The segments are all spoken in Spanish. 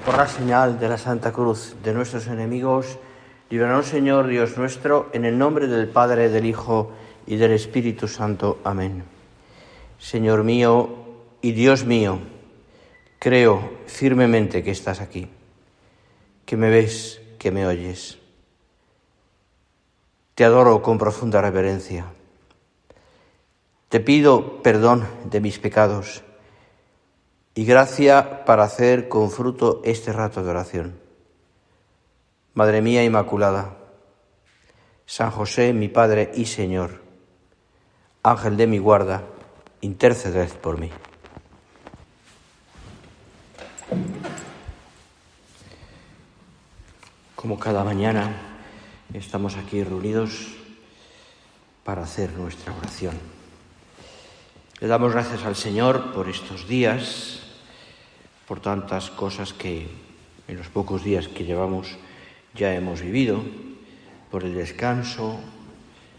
Por la señal de la Santa Cruz de nuestros enemigos, líbranos, Señor Dios nuestro, en el nombre del Padre, del Hijo y del Espíritu Santo. Amén. Señor mío y Dios mío, creo firmemente que estás aquí, que me ves, que me oyes. Te adoro con profunda reverencia. Te pido perdón de mis pecados y gracia para hacer con fruto este rato de oración. Madre mía Inmaculada, San José, mi Padre y Señor, Ángel de mi guarda, interceded por mí. Como cada mañana, estamos aquí reunidos para hacer nuestra oración. Le damos gracias al Señor por estos días, por tantas cosas que en los pocos días que llevamos ya hemos vivido, por el descanso.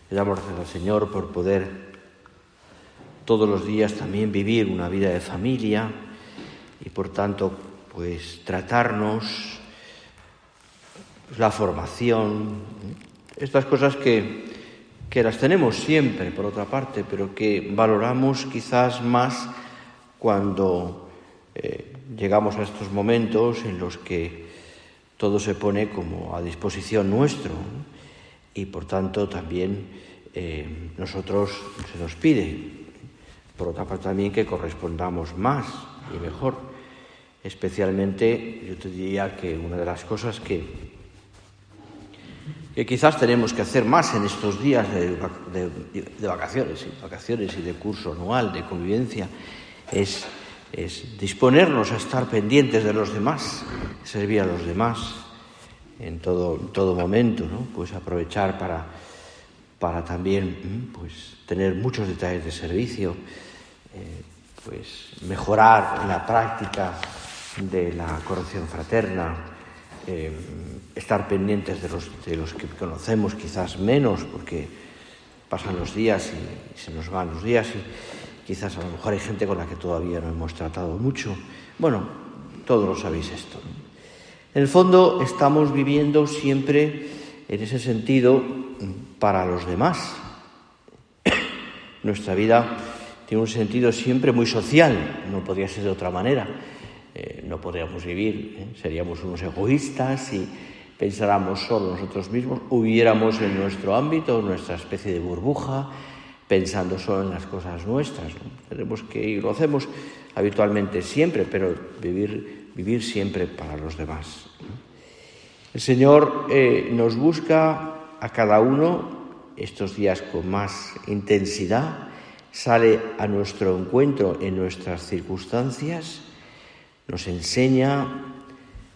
Le damos gracias al Señor por poder todos los días también vivir una vida de familia y por tanto pues tratarnos, la formación, estas cosas que las tenemos siempre, por otra parte, pero que valoramos quizás más cuando llegamos a estos momentos en los que todo se pone como a disposición nuestro, ¿no? Y por tanto también nosotros se nos pide, por otra parte también que correspondamos más y mejor. Especialmente yo te diría que una de las cosas que quizás tenemos que hacer más en estos días de vacaciones y de curso anual, de convivencia, es disponernos a estar pendientes de los demás, servir a los demás en todo momento, ¿no? Pues aprovechar para también pues tener muchos detalles de servicio, pues mejorar en la práctica de la corrección fraterna, estar pendientes de los que conocemos quizás menos, porque pasan los días y se nos van los días y quizás a lo mejor hay gente con la que todavía no hemos tratado mucho. Bueno, todos lo sabéis esto, ¿no? En el fondo estamos viviendo siempre en ese sentido para los demás. Nuestra vida tiene un sentido siempre muy social, no podría ser de otra manera. No podríamos vivir, seríamos unos egoístas si pensáramos solo nosotros mismos, hubiéramos en nuestro ámbito, nuestra especie de burbuja, pensando solo en las cosas nuestras, ¿no? Tenemos que, y lo hacemos habitualmente siempre, pero vivir siempre para los demás, ¿no? El Señor nos busca a cada uno estos días con más intensidad, sale a nuestro encuentro en nuestras circunstancias, nos enseña,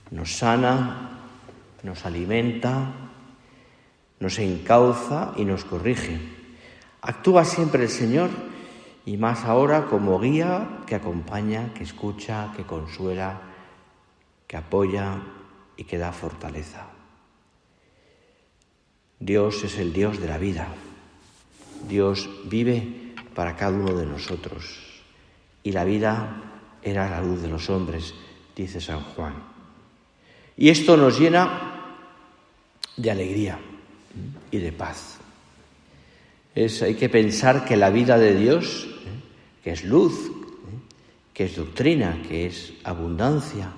nos sana, nos alimenta, nos encauza y nos corrige. Actúa siempre el Señor y más ahora como guía que acompaña, que escucha, que consuela, que apoya y que da fortaleza. Dios es el Dios de la vida. Dios vive para cada uno de nosotros y la vida era la luz de los hombres, dice San Juan. Y esto nos llena de alegría y de paz. Hay que pensar que la vida de Dios, que es luz, que es doctrina, que es abundancia,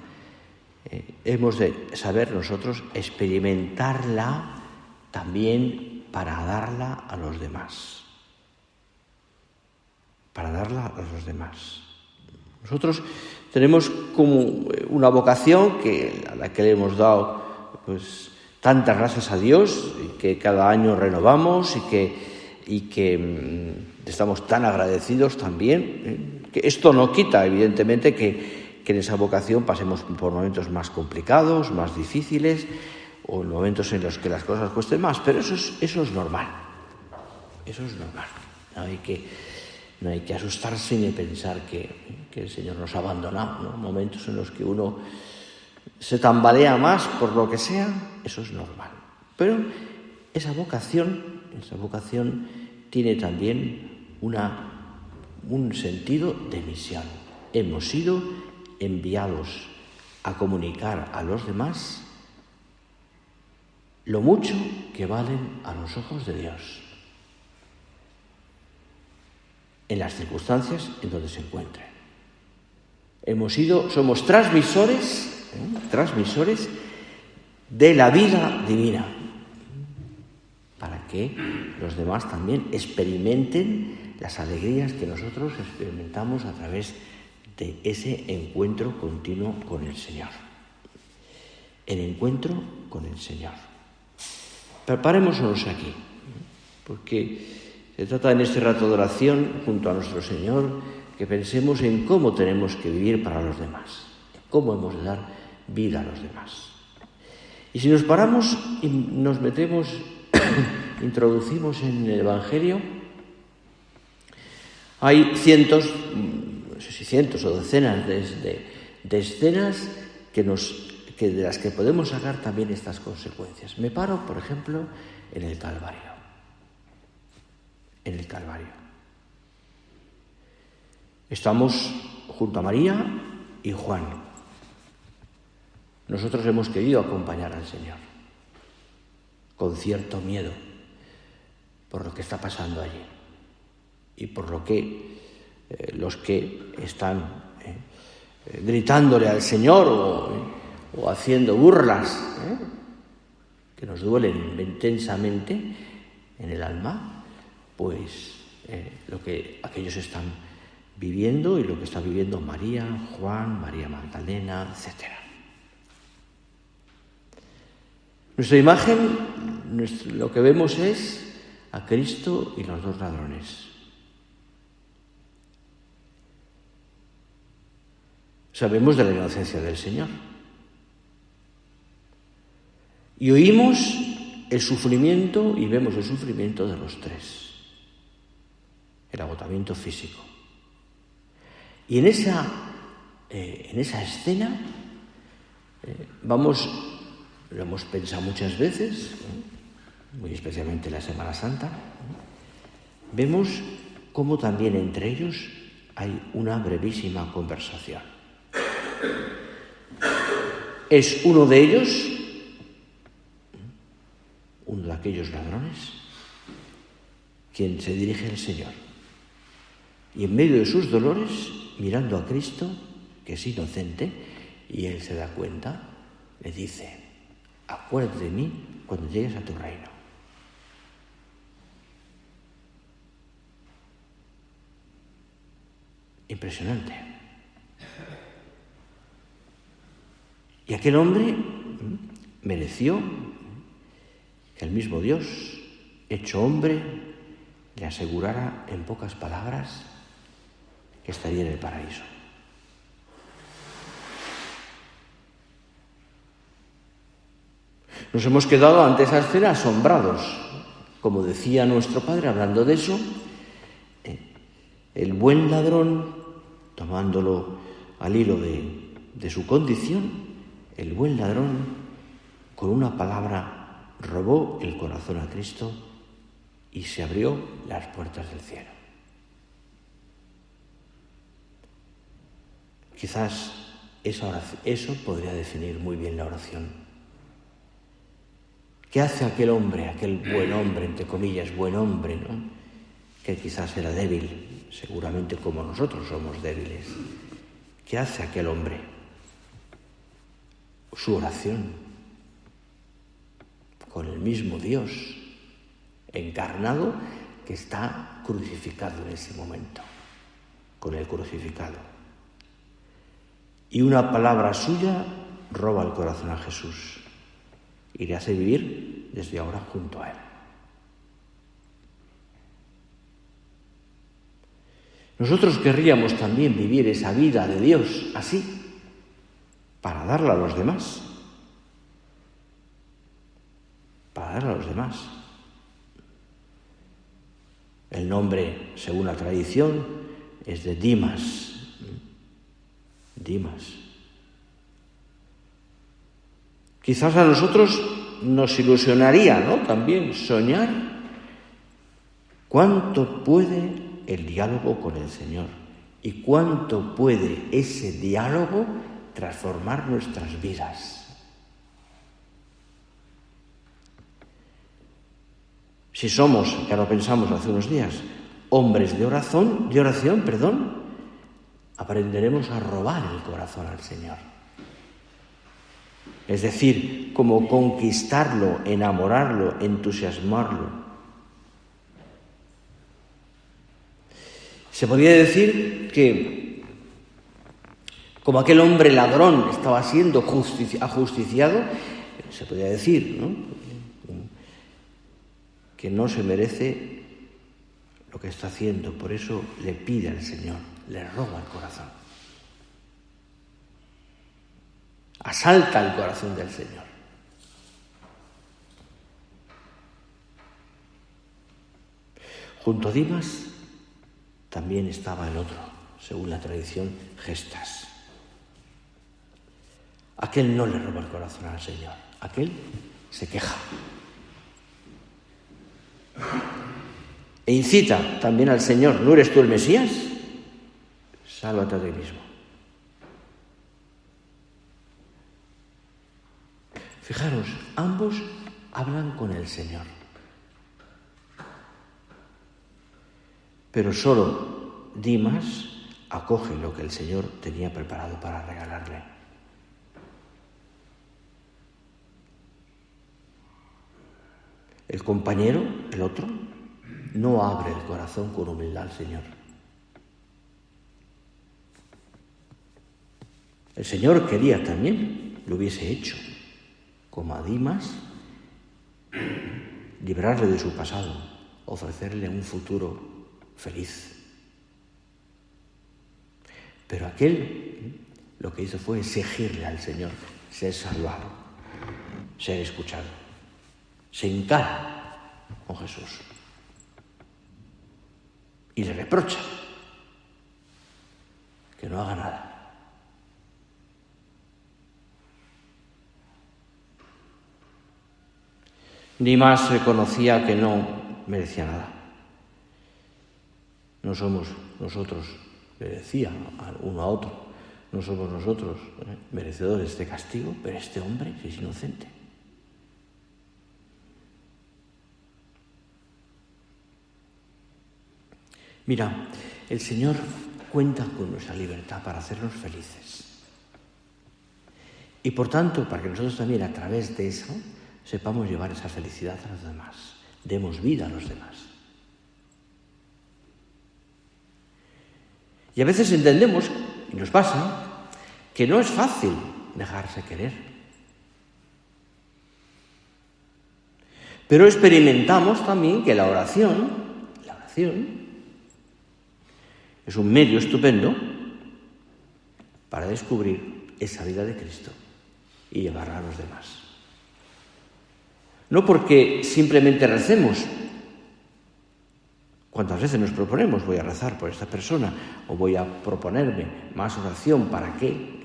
hemos de saber nosotros experimentarla también para darla a los demás. Para darla a los demás. Nosotros tenemos como una vocación a la que le hemos dado pues tantas gracias a Dios, y que cada año renovamos y que estamos tan agradecidos también, que esto no quita evidentemente que en esa vocación pasemos por momentos más complicados, más difíciles, o en momentos en los que las cosas cuesten más, pero eso es normal. Eso es normal. No hay que asustarse ni pensar que el Señor nos ha abandonado, ¿no? Momentos en los que uno se tambalea más por lo que sea, eso es normal. Pero esa vocación tiene también un sentido de misión. Hemos sido enviados a comunicar a los demás lo mucho que valen a los ojos de Dios, en las circunstancias en donde se encuentren. Somos transmisores de la vida divina, para que los demás también experimenten las alegrías que nosotros experimentamos a través de ese encuentro continuo con el Señor. El encuentro con el Señor. Preparémonos aquí, porque se trata en este rato de oración junto a nuestro Señor que pensemos en cómo tenemos que vivir para los demás, cómo hemos de dar vida a los demás. Y si nos paramos y nos metemos, introducimos en el Evangelio, hay cientos, no sé si cientos o decenas de escenas de las que podemos sacar también estas consecuencias. Me paro, por ejemplo, en el Calvario. En el Calvario. Estamos junto a María y Juan. Nosotros hemos querido acompañar al Señor con cierto miedo por lo que está pasando allí y por lo que los que están gritándole al Señor o haciendo burlas que nos duelen intensamente en el alma, pues lo que aquellos están viviendo y lo que está viviendo María, Juan, María Magdalena, etc. Nuestra imagen, lo que vemos es a Cristo y los dos ladrones. Sabemos de la inocencia del Señor. Y oímos el sufrimiento y vemos el sufrimiento de los tres. El agotamiento físico. Y en esa escena lo hemos pensado muchas veces, muy especialmente en la Semana Santa, vemos cómo también entre ellos hay una brevísima conversación. Es uno de ellos, uno de aquellos ladrones, quien se dirige al Señor. Y en medio de sus dolores, mirando a Cristo, que es inocente, y él se da cuenta, le dice: acuérdate de mí cuando llegues a tu reino. Impresionante. Y aquel hombre mereció que el mismo Dios, hecho hombre, le asegurara en pocas palabras que estaría en el paraíso. Nos hemos quedado ante esa escena asombrados. Como decía nuestro Padre, hablando de eso, el buen ladrón, tomándolo al hilo de su condición, el buen ladrón, con una palabra, robó el corazón a Cristo y se abrió las puertas del cielo. Quizás eso podría definir muy bien la oración. ¿Qué hace aquel hombre, aquel buen hombre, entre comillas, buen hombre, ¿no? Que quizás era débil, seguramente como nosotros somos débiles? ¿Qué hace aquel hombre? Su oración con el mismo Dios encarnado que está crucificado en ese momento, con el crucificado. Y una palabra suya roba el corazón a Jesús y le hace vivir desde ahora junto a él. Nosotros querríamos también vivir esa vida de Dios así, para darla a los demás. Para darla a los demás. El nombre, según la tradición, es de Dimas. Dimas. Quizás a nosotros nos ilusionaría, ¿no?, también soñar cuánto puede el diálogo con el Señor y cuánto puede ese diálogo transformar nuestras vidas. Si somos, ya lo pensamos hace unos días, hombres de oración, aprenderemos a robar el corazón al Señor. Es decir, cómo conquistarlo, enamorarlo, entusiasmarlo. Se podría decir que, como aquel hombre ladrón estaba siendo ajusticiado, se podría decir, ¿no?, que no se merece lo que está haciendo, por eso le pide al Señor, le roba el corazón. Asalta el corazón del Señor. Junto a Dimas también estaba el otro, según la tradición, Gestas. Aquel no le roba el corazón al Señor, aquel se queja. E incita también al Señor: ¿no eres tú el Mesías? Sálvate a ti mismo. Fijaros, ambos hablan con el Señor. Pero solo Dimas acoge lo que el Señor tenía preparado para regalarle. El compañero, el otro, no abre el corazón con humildad al Señor. El Señor quería también, lo hubiese hecho, como a Dimas, librarle de su pasado, ofrecerle un futuro feliz. Pero aquel lo que hizo fue exigirle al Señor ser salvado, ser escuchado. Se encara con Jesús y le reprocha que no haga nada. Dimas reconocía que no merecía nada. No somos nosotros, le decía uno a otro, no somos nosotros merecedores de castigo, pero este hombre es inocente. Mira, el Señor cuenta con nuestra libertad para hacernos felices. Y por tanto, para que nosotros también a través de eso sepamos llevar esa felicidad a los demás, demos vida a los demás. Y a veces entendemos, y nos pasa, que no es fácil dejarse querer. Pero experimentamos también que la oración es un medio estupendo para descubrir esa vida de Cristo y llevarla a los demás. No porque simplemente recemos. ¿Cuántas veces nos proponemos? Voy a rezar por esta persona, o voy a proponerme más oración. ¿Para qué?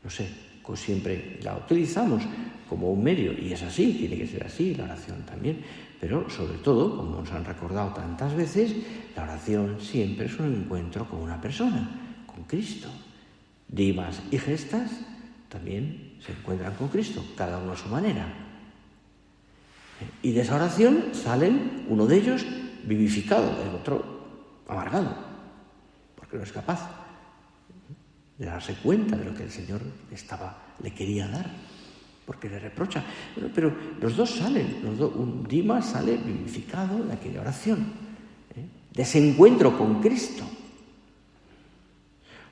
No sé, pues siempre la utilizamos como un medio, y es así, tiene que ser así, la oración también. Pero sobre todo, como nos han recordado tantas veces, la oración siempre es un encuentro con una persona, con Cristo. Dimas y Gestas también se encuentran con Cristo, cada uno a su manera. Y de esa oración salen, uno de ellos vivificado, el otro amargado, porque no es capaz de darse cuenta de lo que el Señor le quería dar, porque le reprocha. Pero los dos salen, un Dimas sale vivificado de aquella oración, de ese encuentro con Cristo.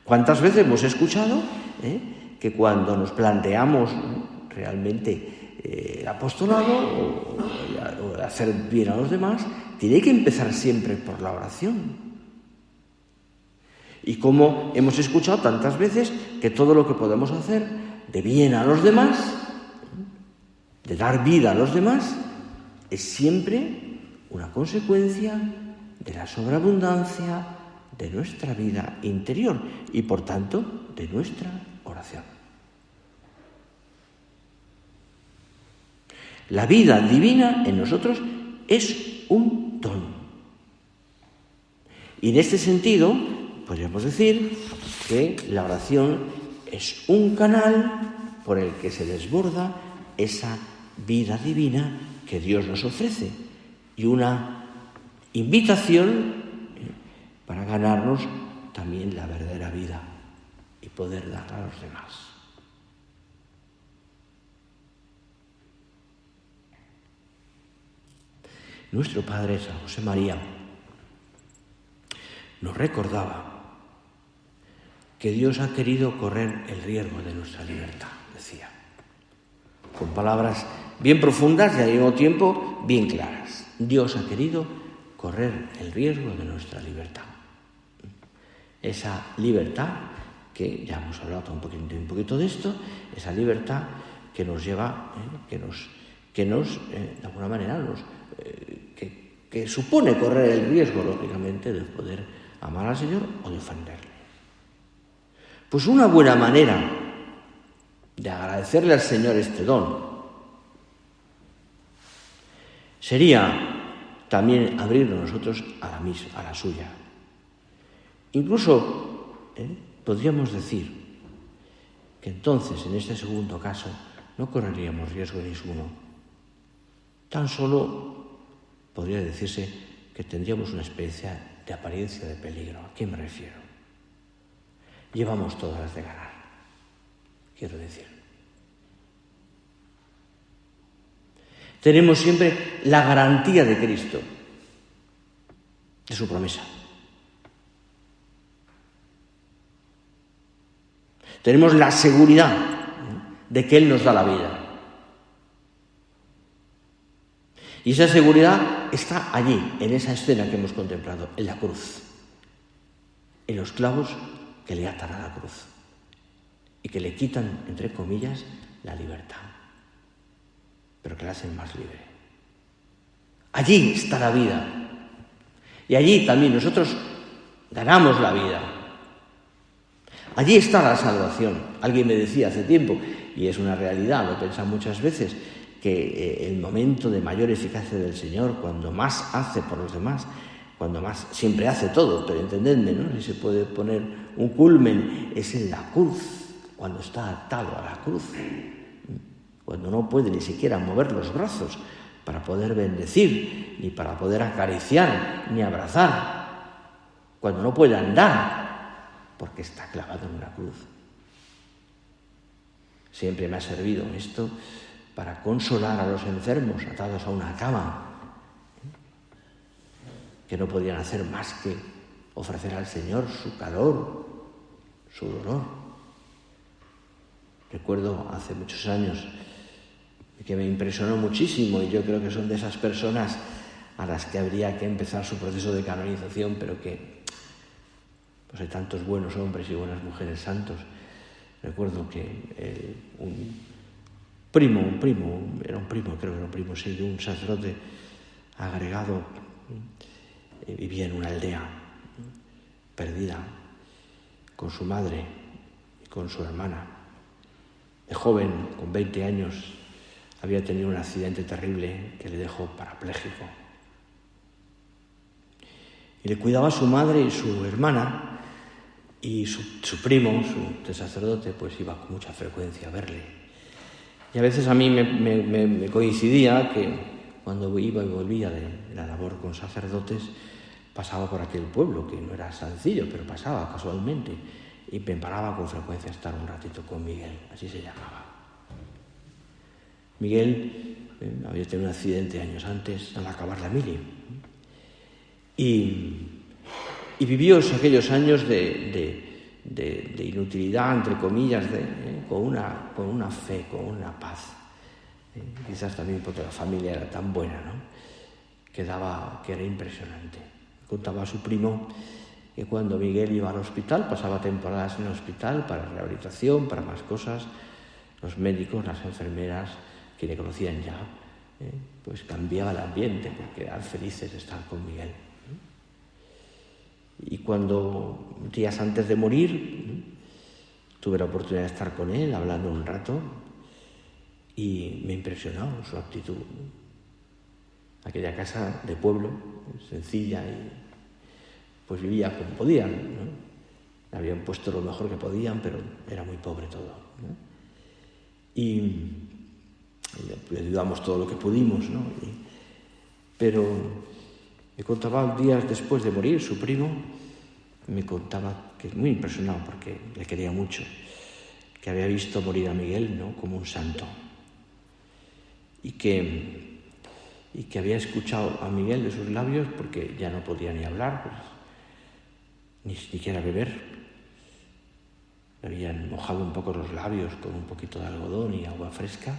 ¿Cuántas veces hemos escuchado que cuando nos planteamos realmente el apostolado o hacer bien a los demás, tiene que empezar siempre por la oración? Y como hemos escuchado tantas veces que todo lo que podemos hacer de bien a los demás, de dar vida a los demás, es siempre una consecuencia de la sobreabundancia de nuestra vida interior y, por tanto, de nuestra oración. La vida divina en nosotros es un don. Y en este sentido, podríamos decir que la oración es un canal por el que se desborda esa vida divina que Dios nos ofrece y una invitación para ganarnos también la verdadera vida y poder darla a los demás. Nuestro Padre San José María nos recordaba que Dios ha querido correr el riesgo de nuestra libertad, decía, con palabras bien profundas y al mismo tiempo bien claras. Dios ha querido correr el riesgo de nuestra libertad. Esa libertad que ya hemos hablado un poquito de esto, esa libertad que nos lleva, que nos de alguna manera que supone correr el riesgo, lógicamente, de poder amar al Señor o de ofenderle. Pues una buena manera de agradecerle al Señor este don sería también abrirnos nosotros a la suya. Incluso podríamos decir que entonces, en este segundo caso, no correríamos riesgo ninguno. Tan solo podría decirse que tendríamos una especie de apariencia de peligro. ¿A qué me refiero? Llevamos todas las de ganar, quiero decir. Tenemos siempre la garantía de Cristo, de su promesa. Tenemos la seguridad de que Él nos da la vida. Y esa seguridad está allí, en esa escena que hemos contemplado, en la cruz, en los clavos que le atan a la cruz y que le quitan, entre comillas, la libertad, pero que la hacen más libre. Allí está la vida y allí también nosotros ganamos la vida. Allí está la salvación. Alguien me decía hace tiempo, y es una realidad, lo he pensado muchas veces, que el momento de mayor eficacia del Señor, cuando más hace por los demás, cuando más, siempre hace todo, pero entendedme, ¿no? Si se puede poner un culmen, es en la cruz, cuando está atado a la cruz, cuando no puede ni siquiera mover los brazos para poder bendecir, ni para poder acariciar, ni abrazar, cuando no puede andar, porque está clavado en una cruz. Siempre me ha servido esto para consolar a los enfermos atados a una cama, que no podían hacer más que ofrecer al Señor su calor, su dolor. Recuerdo hace muchos años que me impresionó muchísimo, y yo creo que son de esas personas a las que habría que empezar su proceso de canonización, pero que pues hay tantos buenos hombres y buenas mujeres santos. Recuerdo que un primo, sí, de un sacerdote agregado, vivía en una aldea perdida con su madre y con su hermana. De joven, con 20 años, había tenido un accidente terrible que le dejó parapléjico. Y le cuidaba a su madre y su hermana, y su primo, su sacerdote, pues iba con mucha frecuencia a verle. Y a veces a mí me coincidía que cuando iba y volvía de la labor con sacerdotes, pasaba por aquel pueblo, que no era sencillo, pero pasaba casualmente, y me paraba con frecuencia a estar un ratito con Miguel, así se llamaba. Miguel había tenido un accidente años antes, al acabar la mili, y vivió aquellos años de inutilidad, entre comillas, con una fe, con una paz. Quizás también porque la familia era tan buena, ¿no? que era impresionante. Contaba a su primo que cuando Miguel iba al hospital, pasaba temporadas en el hospital para rehabilitación, para más cosas, los médicos, las enfermeras, que le conocían ya, pues cambiaba el ambiente, porque eran felices de estar con Miguel. Y cuando, días antes de morir, tuve la oportunidad de estar con él, hablando un rato, y me impresionó su actitud. Aquella casa de pueblo, sencilla, y pues vivía como podían, ¿no? Le habían puesto lo mejor que podían, pero era muy pobre todo, ¿no? Y le ayudamos todo lo que pudimos, ¿no? Pero me contaba días después de morir su primo, me contaba, que es muy impresionado porque le quería mucho, que había visto morir a Miguel, ¿no?, como un santo, y que había escuchado a Miguel de sus labios, porque ya no podía ni hablar, pues, ni siquiera beber. Le habían mojado un poco los labios con un poquito de algodón y agua fresca.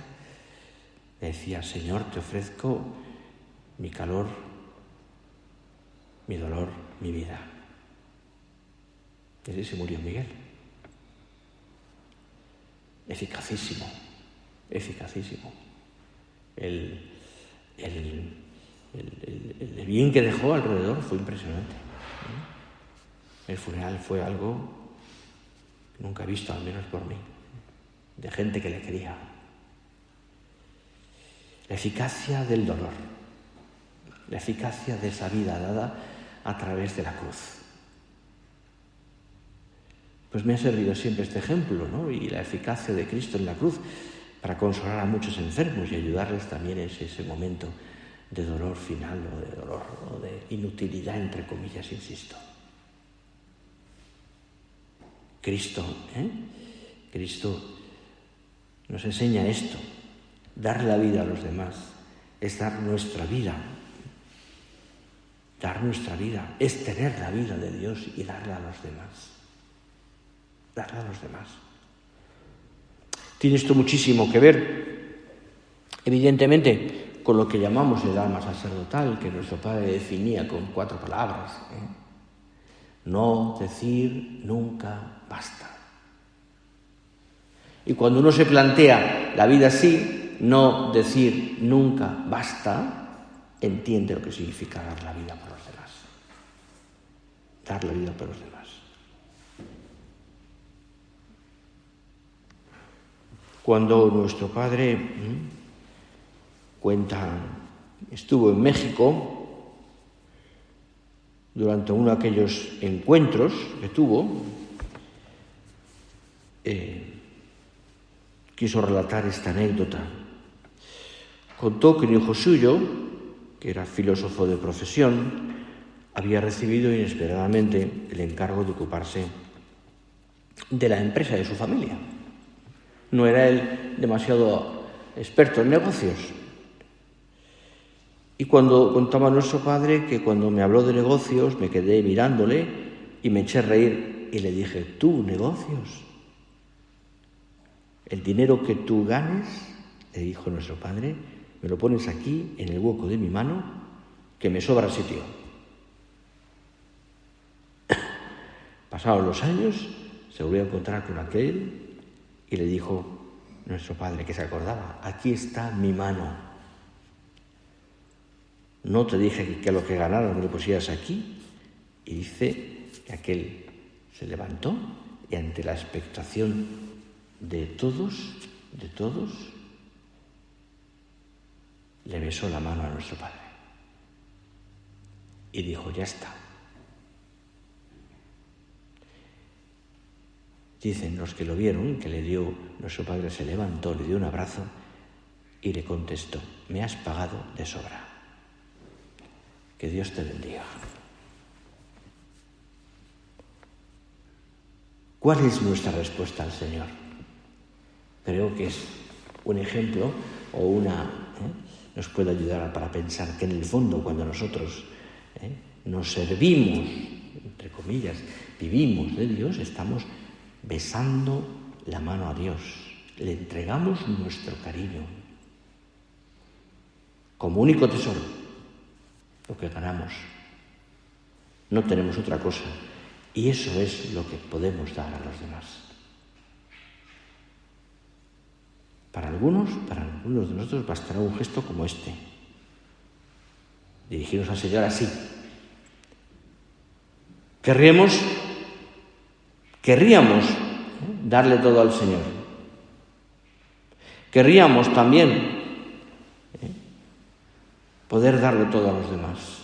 Le decía: Señor, te ofrezco mi calor, mi dolor, mi vida. Y así se murió Miguel. Eficacísimo. El bien que dejó alrededor fue impresionante. El funeral fue algo que nunca he visto, al menos por mí, de gente que le quería. La eficacia del dolor, la eficacia de esa vida dada a través de la cruz. Pues me ha servido siempre este ejemplo, ¿no? Y la eficacia de Cristo en la cruz para consolar a muchos enfermos y ayudarles también en ese momento de dolor final, o de dolor, o de inutilidad, entre comillas, insisto. Cristo nos enseña esto. Dar la vida a los demás es dar nuestra vida. Dar nuestra vida es tener la vida de Dios y darla a los demás. Darla a los demás. Tiene esto muchísimo que ver, evidentemente, con lo que llamamos el alma sacerdotal, que nuestro Padre definía con 4 palabras. No decir nunca basta. Y cuando uno se plantea la vida así, no decir nunca basta, entiende lo que significa dar la vida por los demás. Dar la vida por los demás. Cuando nuestro Padre estuvo en México, durante uno de aquellos encuentros que tuvo, quiso relatar esta anécdota. Contó que un hijo suyo, que era filósofo de profesión, había recibido inesperadamente el encargo de ocuparse de la empresa de su familia. No era él demasiado experto en negocios. Y cuando contaba nuestro Padre que cuando me habló de negocios me quedé mirándole y me eché a reír y le dije: ¿tú negocios? El dinero que tú ganes, le dijo nuestro Padre, me lo pones aquí en el hueco de mi mano, que me sobra sitio. Pasados los años, se volvió a encontrar con aquel y le dijo nuestro Padre, que se acordaba: aquí está mi mano. ¿No te dije que lo que ganaras me lo pusieras aquí? Y dice que aquel se levantó y ante la expectación de todos, le besó la mano a nuestro Padre. Y dijo: ya está. Dicen los que lo vieron que nuestro Padre se levantó, le dio un abrazo y le contestó: me has pagado de sobra. Que Dios te bendiga. ¿Cuál es nuestra respuesta al Señor? Creo que es un ejemplo o nos puede ayudar para pensar que en el fondo, cuando nosotros nos servimos, entre comillas, vivimos de Dios, estamos besando la mano a Dios. Le entregamos nuestro cariño como único tesoro. Lo que ganamos. No tenemos otra cosa. Y eso es lo que podemos dar a los demás. Para algunos de nosotros bastará un gesto como este. Dirigirnos al Señor así. Querríamos darle todo al Señor. Querríamos también poder darle todo a los demás.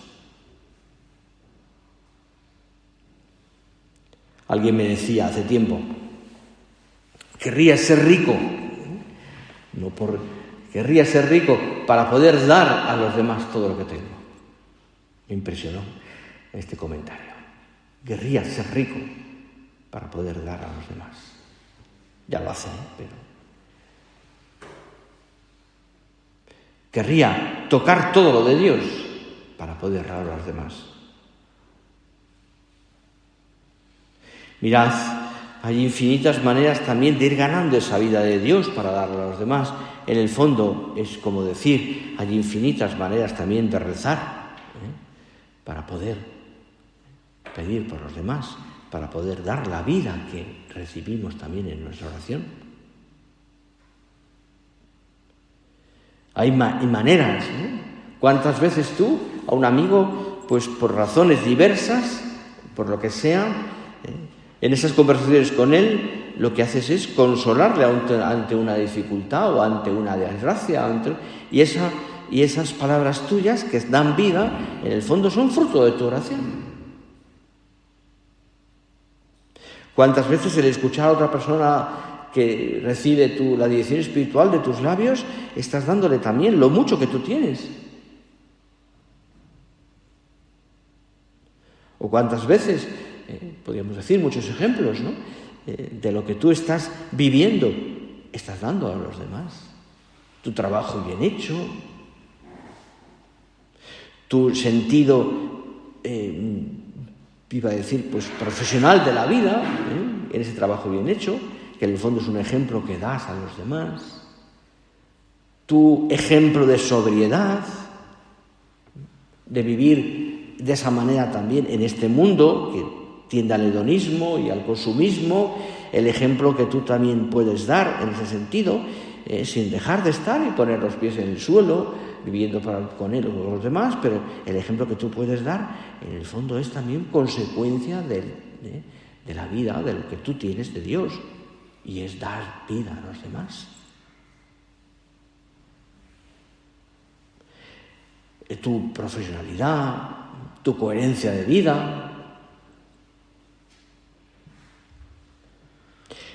Alguien me decía hace tiempo, querría ser rico, querría ser rico para poder dar a los demás todo lo que tengo. Me impresionó este comentario. Querría ser rico para poder dar a los demás. Ya lo hacen, pero... Querría tocar todo lo de Dios para poder dar a los demás. Mirad, hay infinitas maneras también de ir ganando esa vida de Dios para darla a los demás. En el fondo es como decir, hay infinitas maneras también de rezar, para poder pedir por los demás, para poder dar la vida que recibimos también en nuestra oración. Hay maneras, ¿no? ¿Cuántas veces tú a un amigo, pues por razones diversas, por lo que sea, en esas conversaciones con él, lo que haces es consolarle ante una dificultad o ante una desgracia, y esas palabras tuyas que dan vida, en el fondo son fruto de tu oración. ¿Cuántas veces el escuchar a otra persona que recibe la dirección espiritual de tus labios, estás dándole también lo mucho que tú tienes? ¿O cuántas veces, podríamos decir muchos ejemplos, ¿no?, de lo que tú estás viviendo, estás dando a los demás? Tu trabajo bien hecho, tu sentido, iba a decir, pues profesional de la vida, en ese trabajo bien hecho, que en el fondo es un ejemplo que das a los demás, tu ejemplo de sobriedad, de vivir de esa manera también en este mundo que tiende al hedonismo y al consumismo, el ejemplo que tú también puedes dar en ese sentido, sin dejar de estar y poner los pies en el suelo, viviendo con él o con los demás, pero el ejemplo que tú puedes dar, en el fondo, es también consecuencia de la vida, de lo que tú tienes de Dios, y es dar vida a los demás. Tu profesionalidad, tu coherencia de vida.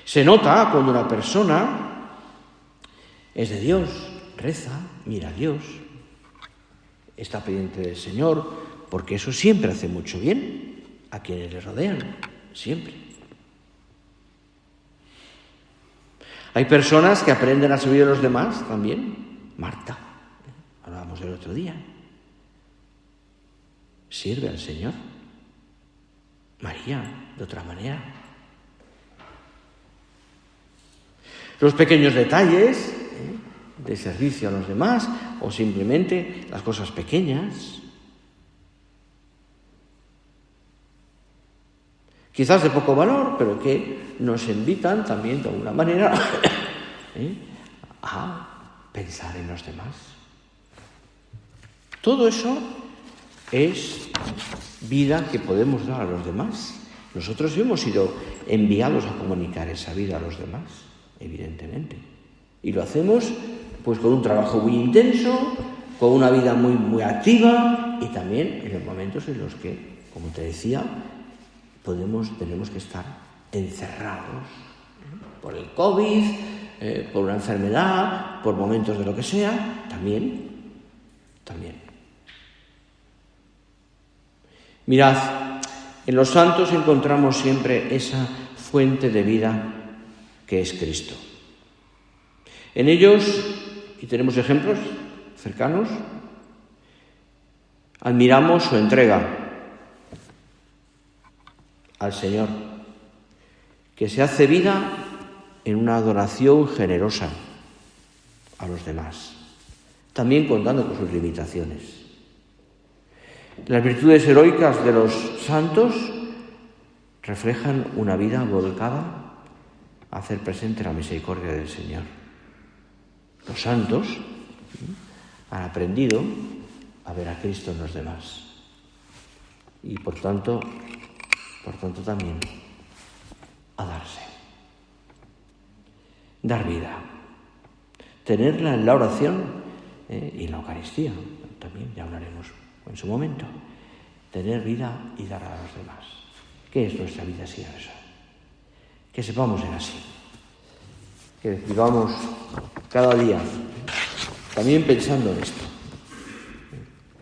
Se nota cuando una persona es de Dios, reza, mira a Dios, está pendiente del Señor, porque eso siempre hace mucho bien a quienes le rodean, siempre. Hay personas que aprenden a servir a los demás también. Marta, hablábamos el otro día, sirve al Señor. María, de otra manera. Los pequeños detalles de servicio a los demás, o simplemente las cosas pequeñas, quizás de poco valor, pero que nos invitan también de alguna manera a pensar en los demás. Todo eso es vida que podemos dar a los demás. Nosotros hemos sido enviados a comunicar esa vida a los demás, evidentemente. Y lo hacemos pues con un trabajo muy intenso, con una vida muy, muy activa, y también en los momentos en los que, como te decía, tenemos que estar encerrados por el COVID, por una enfermedad, por momentos de lo que sea, también. Mirad, en los santos encontramos siempre esa fuente de vida que es Cristo. En ellos, y tenemos ejemplos cercanos, admiramos su entrega al Señor, que se hace vida en una adoración generosa a los demás, también contando con sus limitaciones. Las virtudes heroicas de los santos reflejan una vida volcada a hacer presente la misericordia del Señor. Los santos han aprendido a ver a Cristo en los demás y por tanto también a darse. Dar vida. Tenerla en la oración y en la Eucaristía. También ya hablaremos en su momento. Tener vida y dar a los demás. ¿Qué es nuestra vida sin eso? que sepamos ser así, que vivamos cada día también pensando en esto,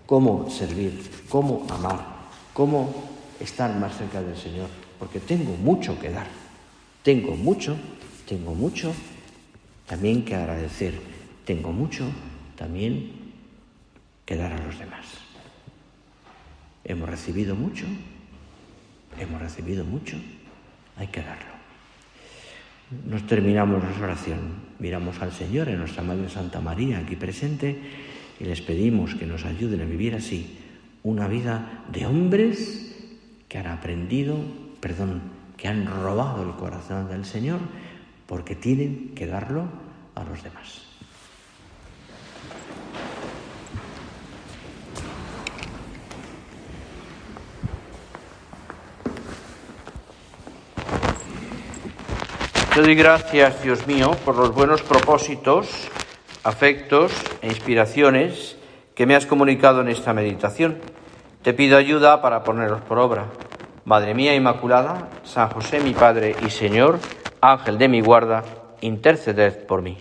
cómo servir, cómo amar, cómo estar más cerca del Señor, porque tengo mucho que dar, tengo mucho también que agradecer, tengo mucho también que dar a los demás. Hemos recibido mucho, hay que darlo. Nos terminamos nuestra oración, miramos al Señor, en nuestra Madre Santa María aquí presente, y les pedimos que nos ayuden a vivir así una vida de hombres que han que han robado el corazón del Señor porque tienen que darlo a los demás. Te doy gracias, Dios mío, por los buenos propósitos, afectos e inspiraciones que me has comunicado en esta meditación. Te pido ayuda para ponerlos por obra. Madre mía Inmaculada, San José mi Padre y Señor, Ángel de mi guarda, interceded por mí.